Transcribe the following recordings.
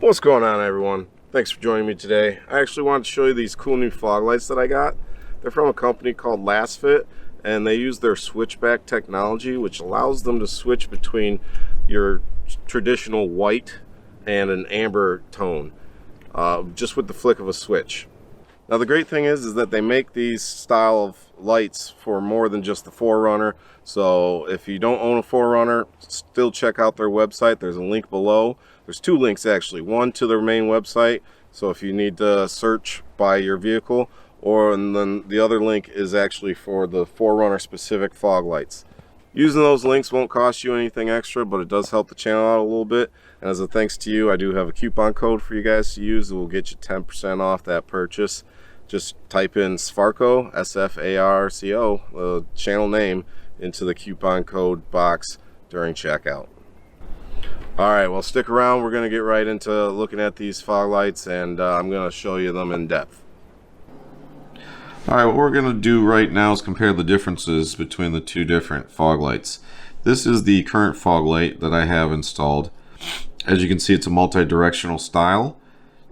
What's going on, everyone? Thanks for joining me today. I actually wanted to show you these cool new fog lights that I got. They're from a company called LasFit, and they use their switchback technology, which allows them to switch between your traditional white and an amber tone just with the flick of a switch. Now the great thing is that they make these style of lights for more than just the 4Runner. So if you don't own a 4Runner, still check out their website. There's a link below. There's two links actually. One to their main website, so if you need to search by your vehicle, and then the other link is actually for the 4Runner specific fog lights. Using those links won't cost you anything extra, but it does help the channel out a little bit. And as a thanks to you, I do have a coupon code for you guys to use that will get you 10% off that purchase. Just type in SFARCO, S-F-A-R-C-O, the channel name, into the coupon code box during checkout. Alright, well, stick around. We're going to get right into looking at these fog lights, and I'm going to show you them in depth. Alright, what we're going to do right now is compare the differences between the two different fog lights. This is the current fog light that I have installed. As you can see, it's a multi-directional style,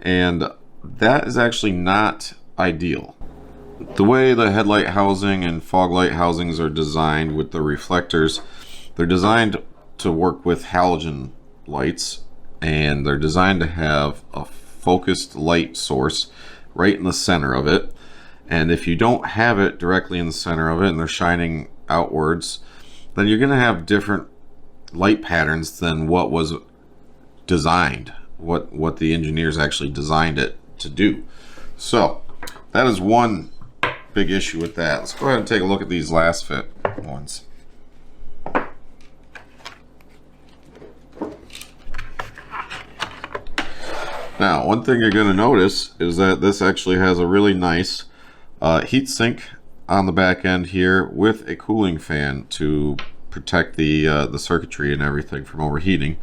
and that is actually not ideal. The way the headlight housing and fog light housings are designed with the reflectors, they're designed to work with halogen lights, and they're designed to have a focused light source right in the center of it. And if you don't have it directly in the center of it and they're shining outwards, then you're going to have different light patterns than what was designed, what the engineers actually designed it to do. So that is one big issue with that. Let's go ahead and take a look at these LasFit ones. Now, one thing you're going to notice is that this actually has a really nice heat sink on the back end here with a cooling fan to protect the circuitry and everything from overheating.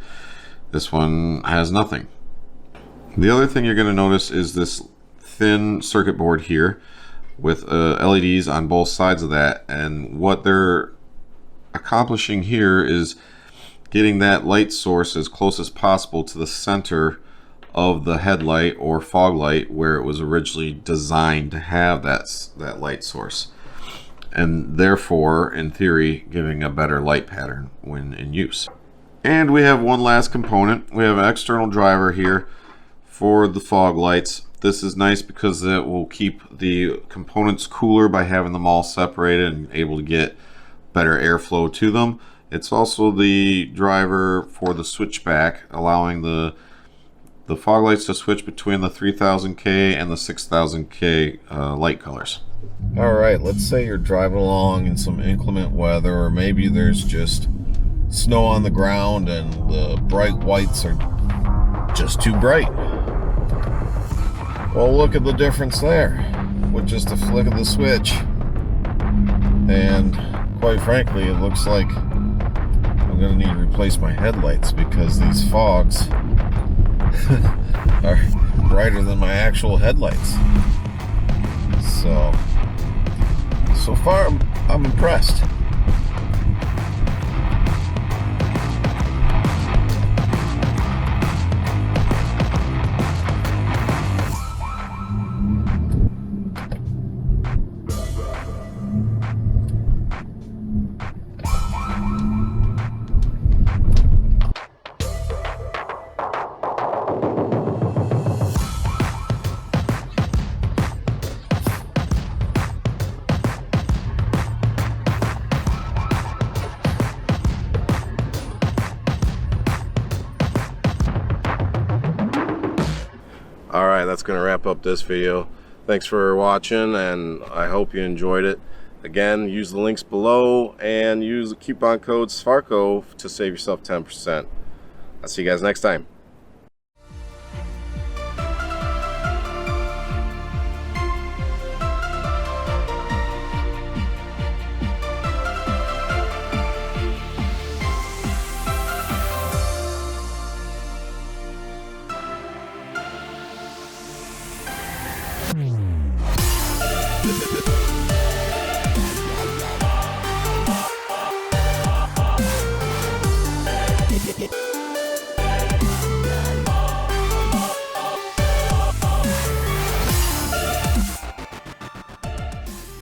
This one has nothing. The other thing you're going to notice is this thin circuit board here with LEDs on both sides of that, and what they're accomplishing here is getting that light source as close as possible to the center of the headlight or fog light where it was originally designed to have that light source, and therefore in theory giving a better light pattern when in use. And we have one last component. We have an external driver here for the fog lights. This is nice because it will keep the components cooler by having them all separated and able to get better airflow to them. It's also the driver for the switchback, allowing the fog lights to switch between the 3000K and the 6000K light colors. Alright, let's say you're driving along in some inclement weather, or maybe there's just snow on the ground and the bright whites are just too bright. Well, look at the difference there with just a flick of the switch. And quite frankly, it looks like I'm going to need to replace my headlights because these fogs are brighter than my actual headlights. So far I'm impressed. Alright, that's going to wrap up this video. Thanks for watching, and I hope you enjoyed it. Again, use the links below and use the coupon code SFARCO to save yourself 10%. I'll see you guys next time.